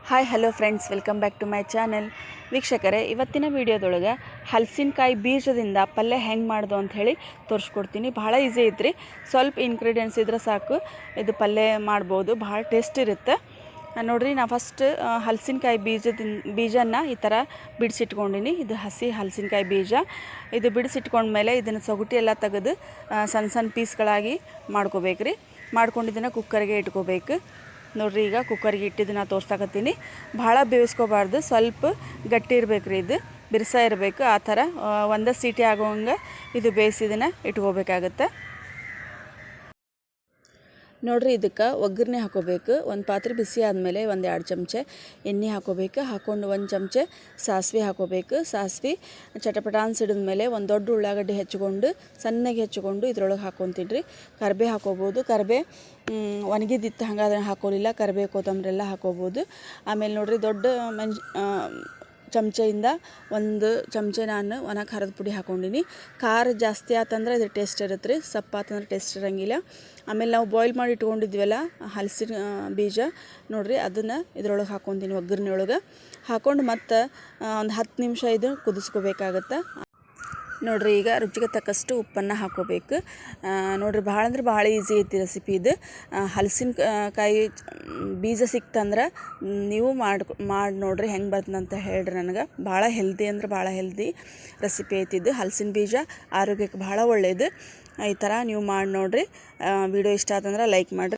Hi hello friends, welcome back to my channel. ವೀಕ್ಷಕರೇ, ಇವತ್ತಿನ ವಿಡಿಯೋದೊಳಗೆ ಹಲಸಿನಕಾಯಿ ಬೀಜದಿಂದ ಪಲ್ಯ ಹೆಂಗೆ ಮಾಡೋದು ಅಂಥೇಳಿ ತೋರಿಸ್ಕೊಡ್ತೀನಿ. ಭಾಳ ಈಸಿ ಐತ್ರಿ. ಸ್ವಲ್ಪ ಇಂಗ್ರೀಡಿಯೆಂಟ್ಸ್ ಇದ್ರೆ ಸಾಕು ಇದು ಪಲ್ಯ ಮಾಡ್ಬೋದು. ಭಾಳ ಟೇಸ್ಟ್ ಇರುತ್ತೆ ನೋಡಿರಿ. ನಾನು ಫಸ್ಟ್ ಹಲಸಿನಕಾಯಿ ಬೀಜನ ಈ ಥರ ಬಿಡಿಸಿಟ್ಕೊಂಡಿನಿ. ಇದು ಹಸಿ ಹಲಸಿನಕಾಯಿ ಬೀಜ. ಇದು ಬಿಡಿಸಿಟ್ಕೊಂಡ್ಮೇಲೆ ಇದನ್ನು ಸೊಗಟಿ ಎಲ್ಲ ತೆಗೆದು ಸಣ್ಣ ಸಣ್ಣ ಪೀಸ್ಗಳಾಗಿ ಮಾಡ್ಕೋಬೇಕ್ರಿ. ಮಾಡ್ಕೊಂಡು ಇದನ್ನು ಕುಕ್ಕರ್ಗೆ ಇಟ್ಕೋಬೇಕು. ನೋಡಿರಿ, ಈಗ ಕುಕ್ಕರ್ಗೆ ಇಟ್ಟಿದ್ದನ್ನು ತೋರ್ಸಾಕತ್ತೀನಿ. ಭಾಳ ಬೇಯಿಸ್ಕೋಬಾರ್ದು, ಸ್ವಲ್ಪ ಗಟ್ಟಿ ಇರಬೇಕು ರೀ. ಇದು ಬಿರ್ಸ ಇರಬೇಕು. ಆ ಥರ ಒಂದೇ ಸೀಟಿ ಆಗೋಂಗೆ ಇದು ಬೇಯಿಸಿದನ್ನು ಇಟ್ಕೋಬೇಕಾಗತ್ತೆ. ನೋಡಿರಿ, ಇದಕ್ಕೆ ಒಗ್ಗರಣೆ ಹಾಕೋಬೇಕು. ಒಂದು ಪಾತ್ರೆ ಬಿಸಿ ಆದಮೇಲೆ 1-2 ಚಮಚೆ ಎಣ್ಣೆ ಹಾಕೋಬೇಕು. ಹಾಕ್ಕೊಂಡು 1 ಚಮಚೆ ಸಾಸಿವೆ ಹಾಕೋಬೇಕು. ಸಾಸಿವೆ ಚಟಪಟ ಅನ್ಸಿಡಿದ ಮೇಲೆ ಒಂದು ದೊಡ್ಡ ಉಳ್ಳಾಗಡ್ಡಿ ಹೆಚ್ಚಿಕೊಂಡು ಸಣ್ಣಗೆ ಹೆಚ್ಚಿಕೊಂಡು ಇದ್ರೊಳಗೆ ಹಾಕ್ಕೊತೀನಿ ರೀ. ಕರಿಬೇ ಹಾಕೋಬೋದು. ಕರಿಬೇ ಒಣಗಿದಿತ್ತು, ಹಂಗಾದ್ರೆ ಹಾಕೋಲಿಲ್ಲ. ಕರಿಬೇ ಕೊತ್ತಂಬರಿ ಎಲ್ಲ ಹಾಕೋಬೋದು. ಆಮೇಲೆ ನೋಡಿರಿ, ದೊಡ್ಡ ಚಮಚೆಯಿಂದ 1 ಚಮಚೆ ನಾನು ಒಣ ಖಾರದ ಪುಡಿ ಹಾಕ್ಕೊಂಡಿನಿ. ಖಾರ ಜಾಸ್ತಿ ಆತಂದ್ರೆ ಇದು ಟೇಸ್ಟ್ ಇರುತ್ತೆ ರೀ. ಸಪ್ಪಾತಂದ್ರೆ ಟೇಸ್ಟ್ ಇರೋಂಗಿಲ್ಲ. ಆಮೇಲೆ ನಾವು ಬಾಯ್ಲ್ ಮಾಡಿ ಇಟ್ಕೊಂಡಿದ್ವಲ್ಲ ಹಲಸಿನ ಬೀಜ, ನೋಡಿರಿ, ಅದನ್ನು ಇದ್ರೊಳಗೆ ಹಾಕ್ಕೊತೀನಿ. ಒಗ್ಗರಣೆ ಒಳಗೆ ಹಾಕ್ಕೊಂಡು ಮತ್ತು ಒಂದು 10 ನಿಮಿಷ ಇದು ಕುದಿಸ್ಕೋಬೇಕಾಗತ್ತೆ. ನೋಡಿರಿ, ಈಗ ರುಚಿಗೆ ತಕ್ಕಷ್ಟು ಉಪ್ಪನ್ನು ಹಾಕೋಬೇಕು. ನೋಡಿರಿ, ಭಾಳ ಅಂದ್ರೆ ಭಾಳ ಈಸಿ ಐತಿ ರೆಸಿಪಿ ಇದು. ಹಲಸಿನಕಾಯಿ ಬೀಜ ಸಿಕ್ತಂದ್ರೆ ನೀವು ಮಾಡಿ ನೋಡಿರಿ ಹೆಂಗೆ ಬರ್ತದಂತ ಹೇಳ್ರಿ ನನಗೆ. ಭಾಳ ಹೆಲ್ದಿ ಅಂದ್ರೆ ಭಾಳ ಹೆಲ್ದಿ ರೆಸಿಪಿ ಐತಿದ್ದು. ಹಲಸಿನ ಬೀಜ ಆರೋಗ್ಯಕ್ಕೆ ಭಾಳ ಒಳ್ಳೆಯದು. ಈ ಥರ ನೀವು ಮಾಡಿ ನೋಡಿರಿ. ವಿಡಿಯೋ ಇಷ್ಟ ಆತಂದ್ರೆ ಲೈಕ್ ಮಾಡಿರಿ.